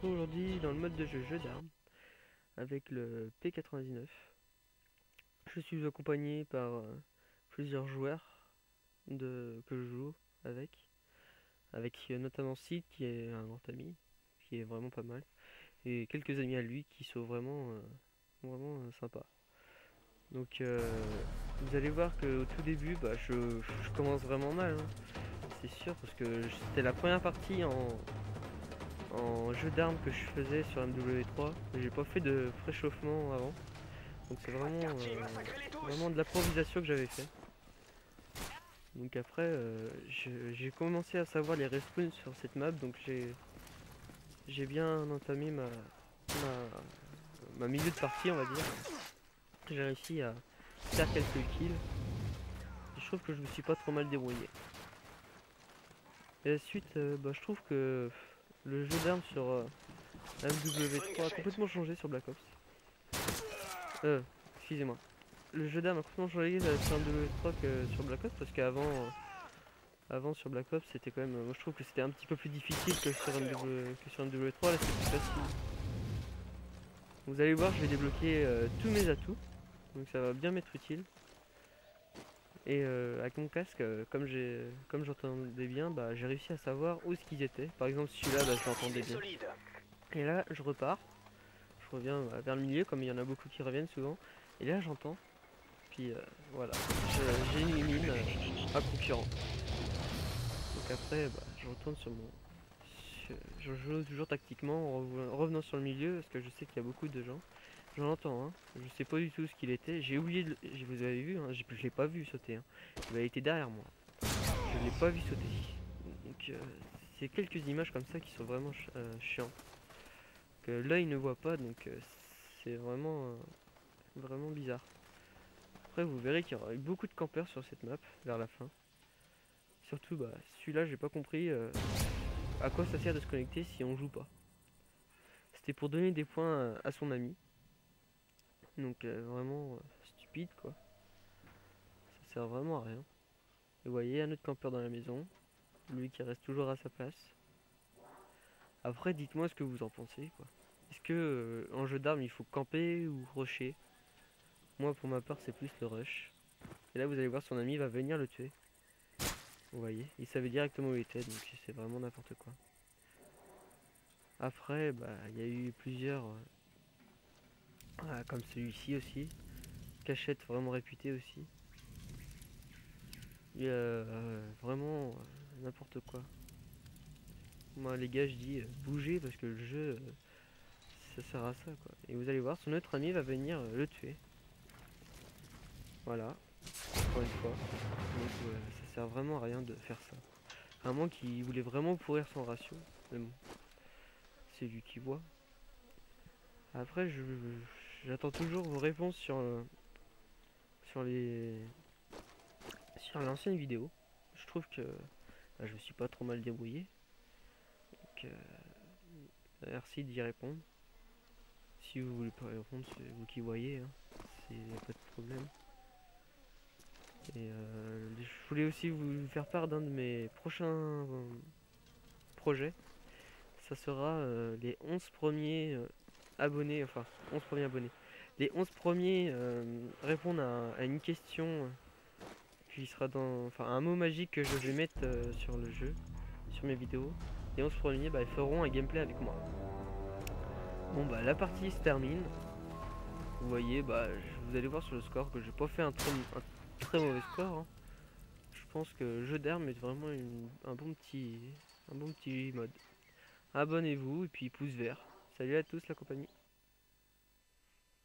retrouve aujourd'hui dans le mode de jeu d'armes avec le P99. Je suis accompagné par plusieurs joueurs que je joue avec notamment Sid qui est un grand ami, qui est vraiment pas mal, et quelques amis à lui qui sont vraiment sympas. Donc vous allez voir que au tout début, je commence vraiment mal, hein, c'est sûr, parce que c'était la première partie en jeu d'armes que je faisais sur MW3. J'ai pas fait de préchauffement avant, donc c'est vraiment de l'improvisation que j'avais fait. Donc après j'ai commencé à savoir les respawns sur cette map, donc j'ai bien entamé ma milieu de partie, on va dire. J'ai réussi à faire quelques kills et je trouve que je me suis pas trop mal débrouillé. Et la suite, je trouve que le jeu d'armes sur MW3 a complètement changé sur Black Ops. Excusez-moi. Le jeu d'armes a complètement changé sur MW3 que sur Black Ops, parce qu'avant sur Black Ops c'était quand même, moi je trouve que c'était un petit peu plus difficile que sur MW3. Là c'est plus facile. Vous allez voir, je vais débloquer tous mes atouts, donc ça va bien m'être utile. Et avec mon casque, comme j'entendais bien, j'ai réussi à savoir où est-ce qu'ils étaient. Par exemple celui-là, je l'entendais bien. Et là je repars, je reviens vers le milieu, comme il y en a beaucoup qui reviennent souvent. Et là j'entends, puis voilà, j'élimine un concurrent. Donc après, je retourne sur mon... Je joue toujours tactiquement en revenant sur le milieu, parce que je sais qu'il y a beaucoup de gens. J'en entends, hein. Je sais pas du tout ce qu'il était. J'ai oublié de... Vous avez vu, hein, je l'ai pas vu sauter. Hein. Il a été derrière moi. Je l'ai pas vu sauter. Donc c'est quelques images comme ça qui sont vraiment chiants. Que l'œil ne voit pas, donc c'est vraiment bizarre. Après vous verrez qu'il y aura eu beaucoup de campeurs sur cette map vers la fin. Surtout celui-là j'ai pas compris à quoi ça sert de se connecter si on joue pas. C'était pour donner des points à son ami. Donc vraiment stupide quoi. Ça sert vraiment à rien. Et vous voyez un autre campeur dans la maison. Lui qui reste toujours à sa place. Après dites-moi ce que vous en pensez quoi. Est-ce que en jeu d'armes il faut camper ou rusher? Moi pour ma part c'est plus le rush. Et là vous allez voir son ami va venir le tuer. Vous voyez, il savait directement où il était, donc c'est vraiment n'importe quoi. Après il y a eu plusieurs comme celui-ci aussi. Cachette vraiment réputée aussi. Il y a vraiment n'importe quoi. Moi les gars je dis bougez parce que le jeu ça sert à ça quoi. Et vous allez voir son autre ami va venir le tuer. Voilà. Encore une fois. Donc ça sert vraiment à rien de faire ça. À moins qu'il voulait vraiment pourrir son ratio. Mais bon. C'est lui qui voit. Après j'attends toujours vos réponses sur sur l'ancienne vidéo. Je trouve que je me suis pas trop mal débrouillé. Donc merci d'y répondre. Si vous voulez pas répondre, c'est vous qui voyez, hein. Y a pas de problème. Et je voulais aussi vous faire part d'un de mes prochains projets. Ça sera les 11 premiers abonnés, enfin 11 premiers abonnés. Les 11 premiers répondent à une question qui sera enfin un mot magique que je vais mettre sur le jeu, sur mes vidéos. Les 11 premiers ils feront un gameplay avec moi. Bon la partie se termine. Vous voyez, vous allez voir sur le score que j'ai pas fait un très mauvais score. Hein. Je pense que jeu d'armes est vraiment un bon petit mode. Abonnez-vous et puis pouce vert. Salut à tous la compagnie.